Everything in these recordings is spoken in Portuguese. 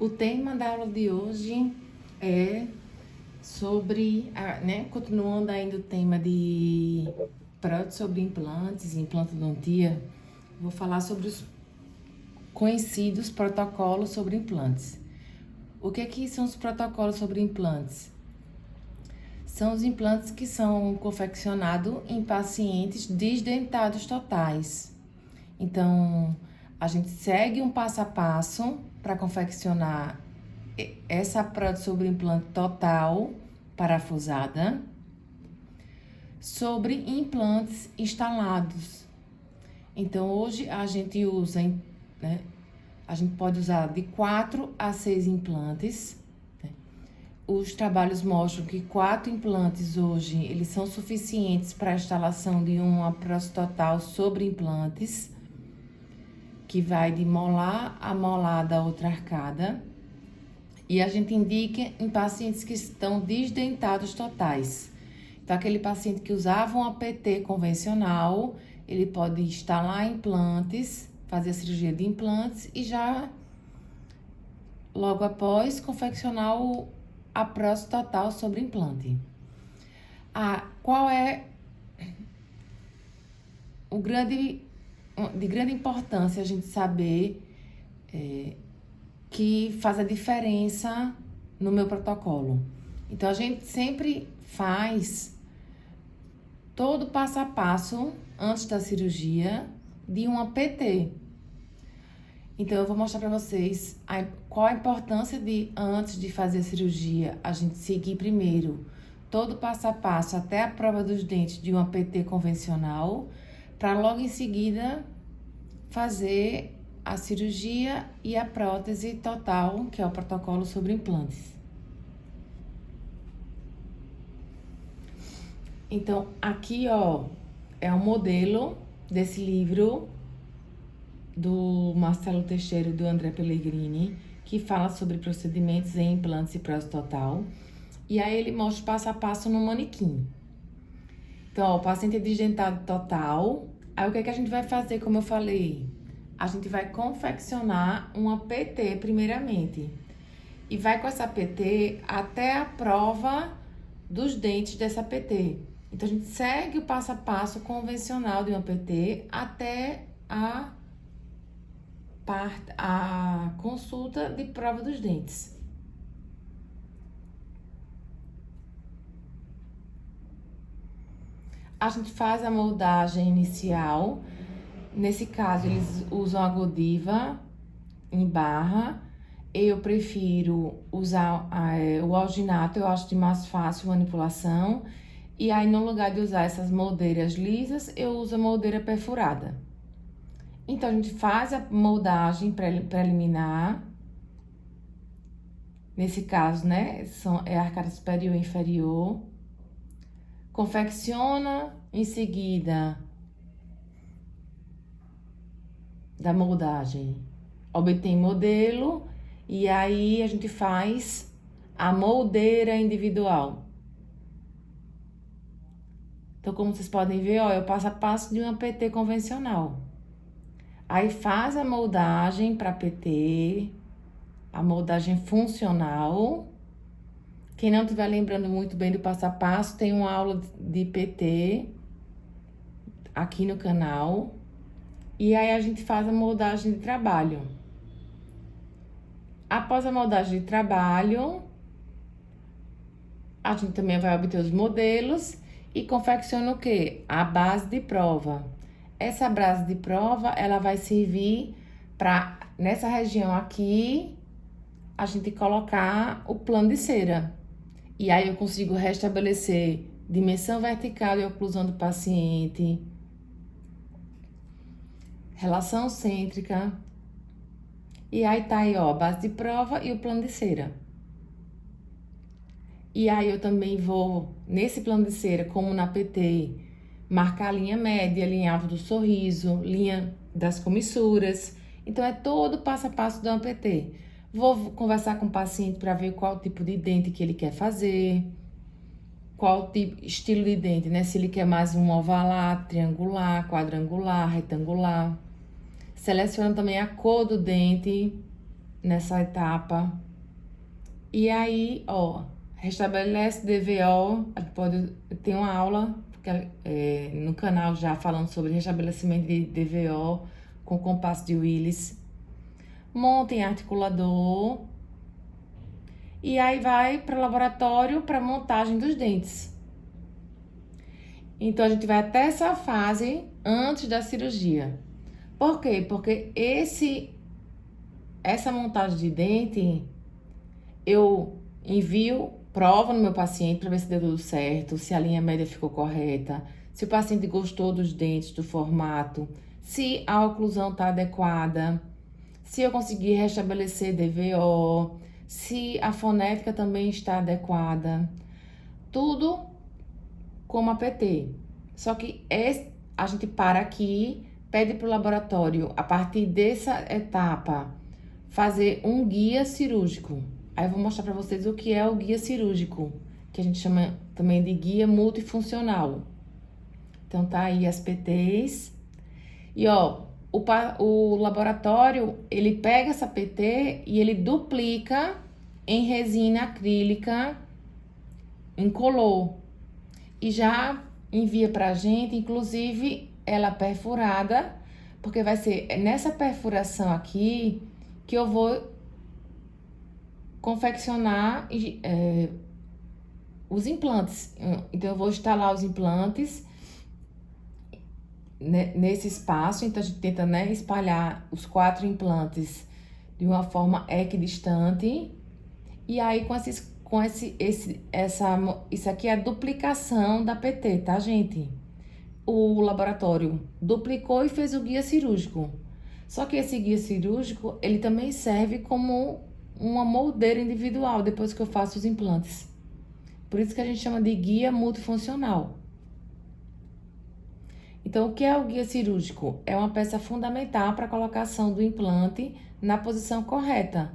O tema da aula de hoje é sobre, continuando ainda o tema de prótese sobre implantes, implantodontia, vou falar sobre os conhecidos protocolos sobre implantes. O que são os protocolos sobre implantes? São os implantes que são confeccionados em pacientes desdentados totais. Então, a gente segue um passo a passo para confeccionar essa prótese sobre implante total parafusada sobre implantes instalados. Então, hoje a gente usa, a gente pode usar de 4 a 6 implantes. Os trabalhos mostram que 4 implantes hoje, eles são suficientes para a instalação de uma prótese total sobre implantes, que vai de molar a molar da outra arcada. E a gente indica em pacientes que estão desdentados totais. Então, aquele paciente que usava um APT convencional, ele pode instalar implantes, fazer a cirurgia de implantes e já, logo após, confeccionar a prótese total sobre implante. Qual é de grande importância a gente saber que faz a diferença no meu protocolo? Então, a gente sempre faz todo passo a passo antes da cirurgia de um APT. Então, eu vou mostrar para vocês qual a importância de, antes de fazer a cirurgia, a gente seguir primeiro todo passo a passo até a prova dos dentes de um APT convencional, para logo em seguida fazer a cirurgia e a prótese total, que é o protocolo sobre implantes. Então, aqui, é um modelo desse livro do Marcelo Teixeira e do André Pellegrini, que fala sobre procedimentos em implantes e prótese total. E aí ele mostra o passo a passo no manequim. Então, o paciente é desdentado total. Aí o que a gente vai fazer, como eu falei? A gente vai confeccionar uma PT primeiramente. E vai com essa PT até a prova dos dentes dessa PT. Então, a gente segue o passo a passo convencional de uma PT até a consulta de prova dos dentes. A gente faz a moldagem inicial. Nesse caso, eles usam a Godiva em barra. Eu prefiro usar o alginato, eu acho de mais fácil manipulação. E aí, no lugar de usar essas moldeiras lisas, eu uso a moldeira perfurada. Então, a gente faz a moldagem preliminar. Nesse caso, é a arcada superior e inferior. Confecciona, em seguida da moldagem, obtém modelo, e aí a gente faz a moldeira individual. Então, como vocês podem ver, é o passo a passo de uma PT convencional. Aí faz a moldagem para PT, a moldagem funcional. Quem não estiver lembrando muito bem do passo a passo, tem uma aula de PT aqui no canal. E aí a gente faz a moldagem de trabalho. Após a moldagem de trabalho, a gente também vai obter os modelos e confecciona o quê? A base de prova. Essa base de prova, ela vai servir para, nessa região aqui, a gente colocar o plano de cera. E aí eu consigo restabelecer dimensão vertical e oclusão do paciente, relação cêntrica. E aí tá aí, a base de prova e o plano de cera. E aí eu também vou, nesse plano de cera, como na PT, marcar a linha média, linha alta do sorriso, linha das comissuras. Então, é todo passo a passo do PT. Vou conversar com o paciente para ver qual tipo de dente que ele quer fazer, qual tipo, estilo de dente, Se ele quer mais um ovalar, triangular, quadrangular, retangular. Seleciona também a cor do dente, nessa etapa. E aí, ó, restabelece DVO, a gente pode ter uma aula no canal já falando sobre restabelecimento de DVO com compasso de Willis. Monta em articulador. E aí vai para o laboratório para montagem dos dentes. Então, a gente vai até essa fase antes da cirurgia. Por quê? Porque essa montagem de dente, eu envio prova no meu paciente para ver se deu tudo certo, se a linha média ficou correta, se o paciente gostou dos dentes, do formato, se a oclusão está adequada, se eu conseguir restabelecer DVO, se a fonética também está adequada. Tudo como APT. Só que a gente para aqui, pede para o laboratório, a partir dessa etapa, fazer um guia cirúrgico. Aí eu vou mostrar para vocês o que é o guia cirúrgico, que a gente chama também de guia multifuncional. Então tá aí as PTs. E ó, o laboratório, ele pega essa PT e ele duplica em resina acrílica incolor. E já envia pra gente, inclusive ela perfurada, porque vai ser nessa perfuração aqui que eu vou confeccionar os implantes. Então, eu vou instalar os implantes nesse espaço. Então, a gente tenta, né, espalhar os 4 implantes de uma forma equidistante. E aí, isso aqui é a duplicação da PT, tá, gente? O laboratório duplicou e fez o guia cirúrgico. Só que esse guia cirúrgico, ele também serve como uma moldeira individual depois que eu faço os implantes. Por isso que a gente chama de guia multifuncional. Então, o que é o guia cirúrgico? É uma peça fundamental para a colocação do implante na posição correta.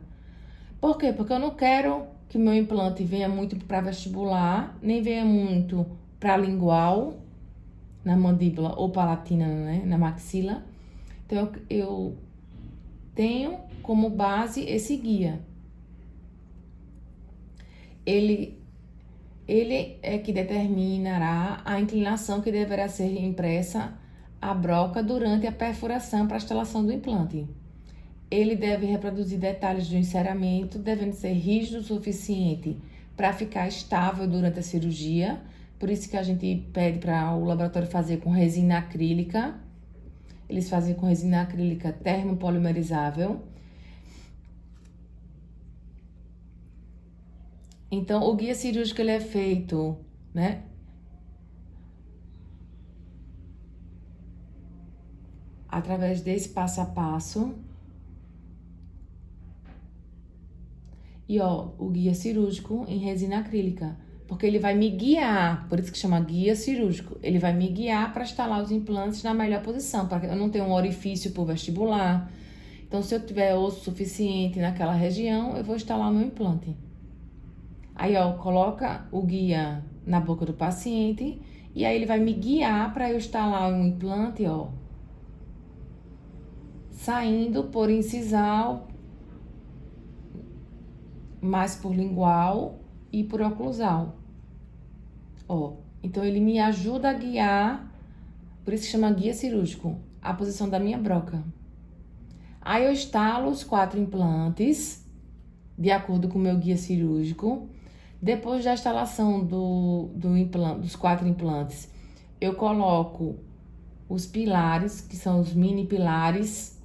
Por quê? Porque eu não quero que o meu implante venha muito para vestibular, nem venha muito para lingual, na mandíbula ou palatina, né, na maxila. Então, eu tenho como base esse guia. Ele é que determinará a inclinação que deverá ser impressa a broca durante a perfuração para a instalação do implante. Ele deve reproduzir detalhes do enceramento, devendo ser rígido o suficiente para ficar estável durante a cirurgia. Por isso que a gente pede para o laboratório fazer com resina acrílica. Eles fazem com resina acrílica termopolimerizável. Então, o guia cirúrgico ele é feito, né, através desse passo a passo. E ó, o guia cirúrgico em resina acrílica, porque ele vai me guiar, por isso que chama guia cirúrgico. Ele vai me guiar para instalar os implantes na melhor posição, para que eu não tenha um orifício por vestibular. Então, se eu tiver osso suficiente naquela região, eu vou instalar o meu implante. Aí, ó, coloca o guia na boca do paciente e aí ele vai me guiar para eu instalar um implante, ó, saindo por incisal, mais por lingual e por oclusal. Ó, então ele me ajuda a guiar, por isso que chama guia cirúrgico, a posição da minha broca. Aí eu instalo os 4 implantes, de acordo com o meu guia cirúrgico. Depois da instalação dos 4 implantes, eu coloco os pilares, que são os mini pilares,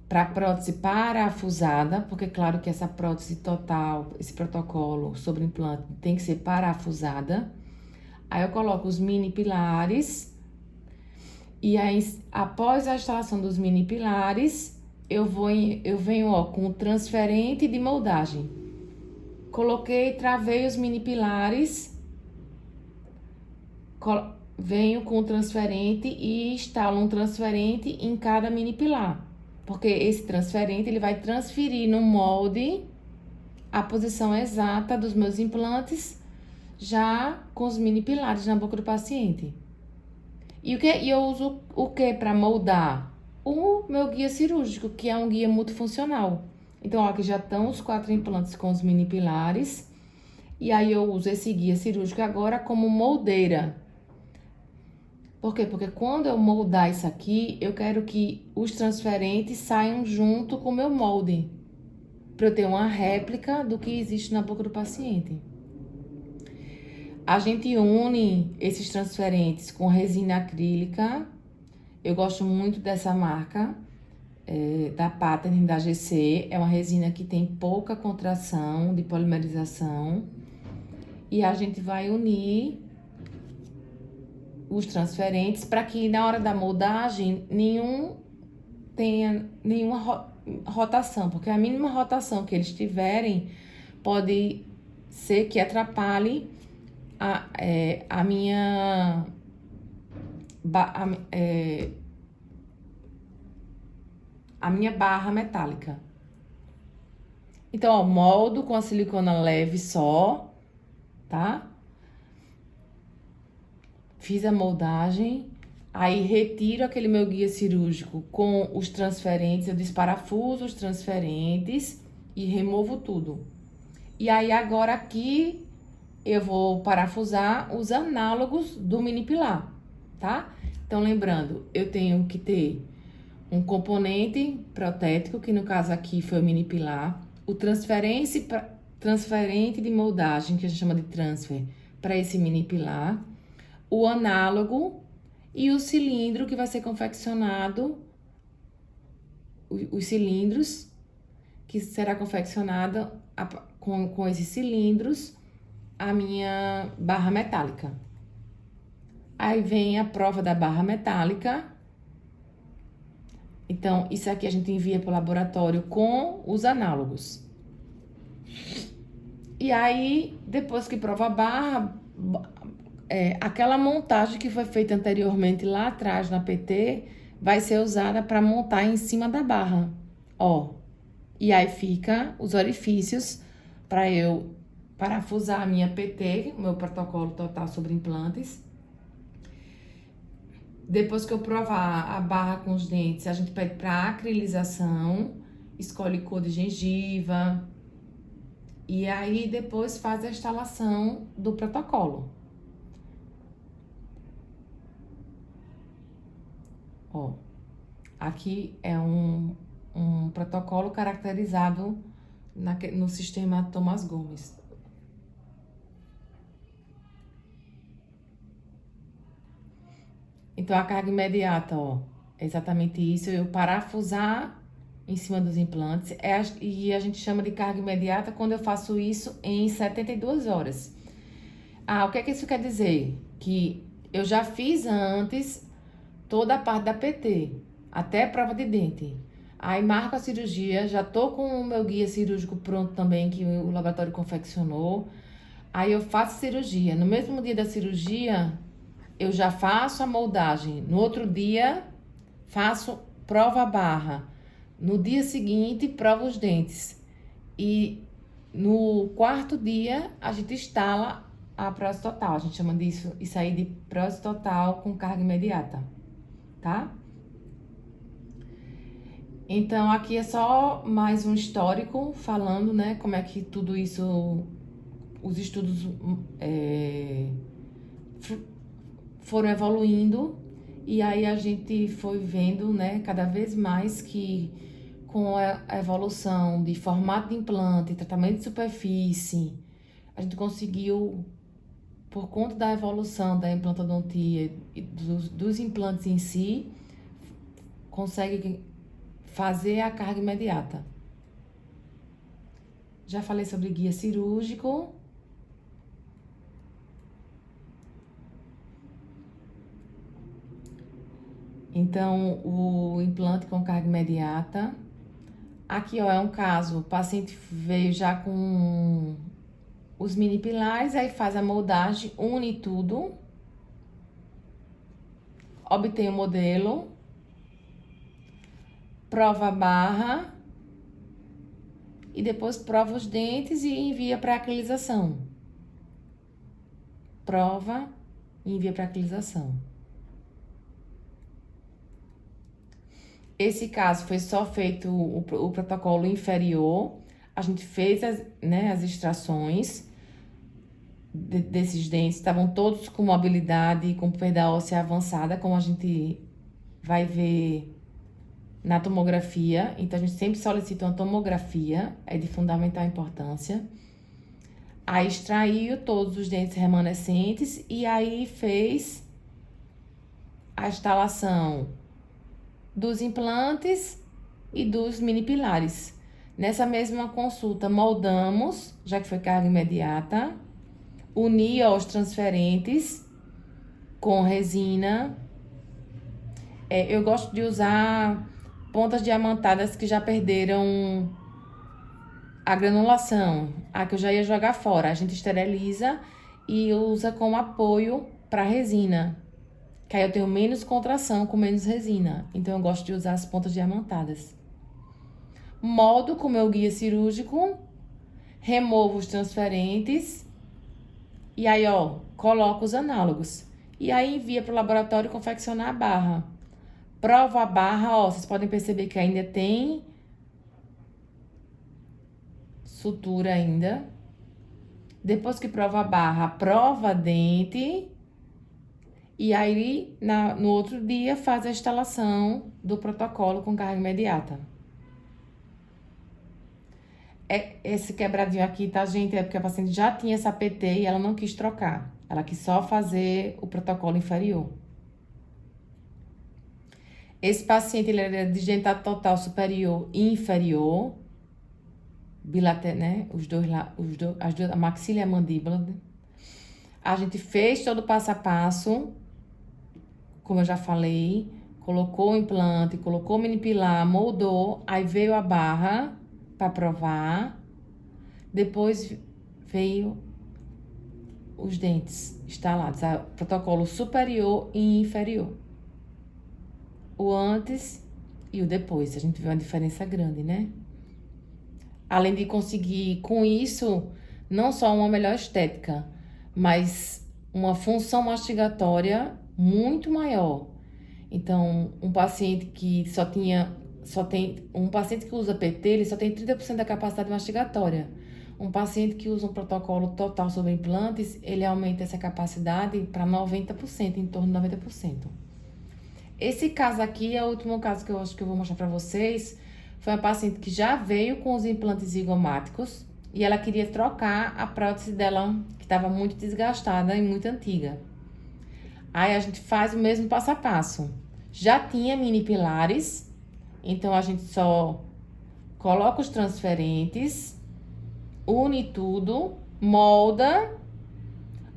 para prótese parafusada, porque claro que essa prótese total, esse protocolo sobre implante tem que ser parafusada. Aí eu coloco os mini pilares, e aí após a instalação dos mini pilares, eu venho ó, com o transferente de moldagem. Coloquei, travei os mini pilares, venho com o transferente e instalo um transferente em cada mini pilar. Porque esse transferente, ele vai transferir no molde a posição exata dos meus implantes, já com os mini pilares na boca do paciente. E eu uso o que para moldar? o meu guia cirúrgico, que é um guia multifuncional. Então, ó, aqui já estão os 4 implantes com os mini pilares. E aí eu uso esse guia cirúrgico agora como moldeira. Por quê? Porque quando eu moldar isso aqui, eu quero que os transferentes saiam junto com o meu molde, para eu ter uma réplica do que existe na boca do paciente. A gente une esses transferentes com resina acrílica. Eu gosto muito dessa marca, da Pattern, da GC. É uma resina que tem pouca contração de polimerização. E a gente vai unir os transferentes para que na hora da moldagem nenhum tenha nenhuma rotação, porque a mínima rotação que eles tiverem pode ser que atrapalhe a minha a minha barra metálica. Então, ó, moldo com a silicona leve só, tá? Fiz a moldagem, aí retiro aquele meu guia cirúrgico com os transferentes, eu desparafuso os transferentes e removo tudo. E aí agora aqui eu vou parafusar os análogos do mini pilar, tá? Então lembrando, eu tenho que ter um componente protético, que no caso aqui foi o mini pilar, o transferente de moldagem, que a gente chama de transfer, para esse mini pilar, o análogo e o cilindro que vai ser confeccionado, os cilindros que será confeccionado com esses cilindros a minha barra metálica. Aí vem a prova da barra metálica. Então, isso aqui a gente envia para o laboratório com os análogos. E aí, depois que prova a barra, aquela montagem que foi feita anteriormente lá atrás na PT vai ser usada para montar em cima da barra, ó. E aí fica os orifícios para eu parafusar a minha PT, o meu protocolo total sobre implantes. Depois que eu provar a barra com os dentes, a gente pede para acrilização, escolhe cor de gengiva. E aí depois faz a instalação do protocolo. Ó, aqui é um protocolo caracterizado no sistema Thomas Gomes. Então, a carga imediata, ó, é exatamente isso. Eu parafusar em cima dos implantes. E a gente chama de carga imediata quando eu faço isso em 72 horas. Ah, o que é que isso quer dizer? Que eu já fiz antes toda a parte da PT, até prova de dente. Aí marco a cirurgia, já tô com o meu guia cirúrgico pronto também, que o laboratório confeccionou. Aí eu faço a cirurgia. No mesmo dia da cirurgia, eu já faço a moldagem. No outro dia, faço prova a barra. No dia seguinte, prova os dentes. E no quarto dia, a gente instala a prótese total. A gente chama isso aí de prótese total com carga imediata, tá? Então, aqui é só mais um histórico falando, né, como é que tudo isso, os estudos foram evoluindo. E aí a gente foi vendo, né, cada vez mais que com a evolução de formato de implante, tratamento de superfície, a gente conseguiu, por conta da evolução da implantodontia e dos implantes em si, consegue fazer a carga imediata. Já falei sobre guia cirúrgico. Então, o implante com carga imediata. Aqui, ó, é um caso, o paciente veio já com os mini pilares, aí faz a moldagem, une tudo, obtém o modelo, prova a barra e depois prova os dentes e envia para acrilização. Prova e envia para acrilização. Esse caso foi só feito o protocolo inferior. A gente fez as extrações desses dentes. Estavam todos com mobilidade e com perda óssea avançada, como a gente vai ver na tomografia. Então, a gente sempre solicita uma tomografia, é de fundamental importância. Aí extraiu todos os dentes remanescentes e aí fez a instalação dos implantes e dos mini pilares. Nessa mesma consulta, moldamos, já que foi carga imediata, uni os transferentes com resina. Eu gosto de usar pontas diamantadas que já perderam a granulação, a que eu já ia jogar fora. A gente esteriliza e usa como apoio para resina, que aí eu tenho menos contração com menos resina. Então eu gosto de usar as pontas diamantadas. Moldo com meu guia cirúrgico, removo os transferentes e aí, ó, coloco os análogos. E aí envia para o laboratório confeccionar a barra. Prova a barra, ó, vocês podem perceber que ainda tem sutura ainda. Depois que prova a barra, prova dente. E aí, no outro dia, faz a instalação do protocolo com carga imediata. Esse quebradinho aqui, tá, gente? É porque a paciente já tinha essa PT e ela não quis trocar. Ela quis só fazer o protocolo inferior. Esse paciente, ele era de dentado total superior e inferior. Né? A maxila e a mandíbula. A gente fez todo o passo a passo, como eu já falei, colocou o implante, colocou o mini pilar, moldou, aí veio a barra para provar, depois veio os dentes instalados, protocolo superior e inferior. O antes e o depois, a gente vê uma diferença grande, né? Além de conseguir, com isso, não só uma melhor estética, mas uma função mastigatória muito maior. Então, um paciente que um paciente que usa PT, ele só tem 30% da capacidade mastigatória. Um paciente que usa um protocolo total sobre implantes, ele aumenta essa capacidade para 90%, em torno de 90%. Esse caso aqui é o último caso que eu acho que eu vou mostrar para vocês. Foi uma paciente que já veio com os implantes zigomáticos e ela queria trocar a prótese dela, que estava muito desgastada e muito antiga. Aí a gente faz o mesmo passo a passo. Já tinha mini pilares, então a gente só coloca os transferentes, une tudo, molda,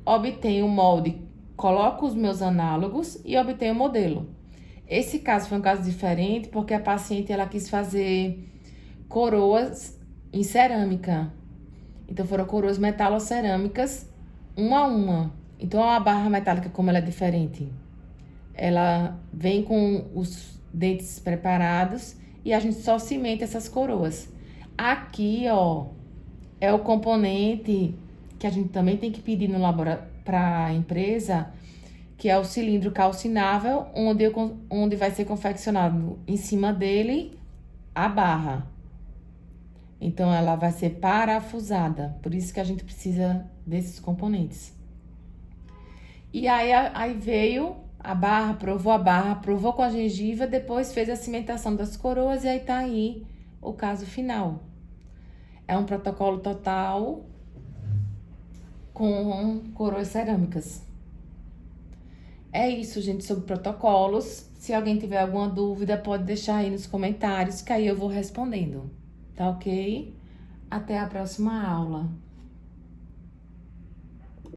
obtém o molde, coloco os meus análogos e obtenho o modelo. Esse caso foi um caso diferente porque a paciente ela quis fazer coroas em cerâmica. Então foram coroas metalocerâmicas, uma a uma. Então a barra metálica, como ela é diferente, ela vem com os dentes preparados e a gente só cimenta essas coroas. Aqui, ó, é o componente que a gente também tem que pedir no laboratório para a empresa, que é o cilindro calcinável, onde vai ser confeccionado em cima dele a barra. Então, ela vai ser parafusada, por isso que a gente precisa desses componentes. E aí veio a barra, provou com a gengiva, depois fez a cimentação das coroas e aí tá aí o caso final. É um protocolo total com coroas cerâmicas. É isso, gente, sobre protocolos. Se alguém tiver alguma dúvida, pode deixar aí nos comentários, que aí eu vou respondendo. Tá ok? Até a próxima aula.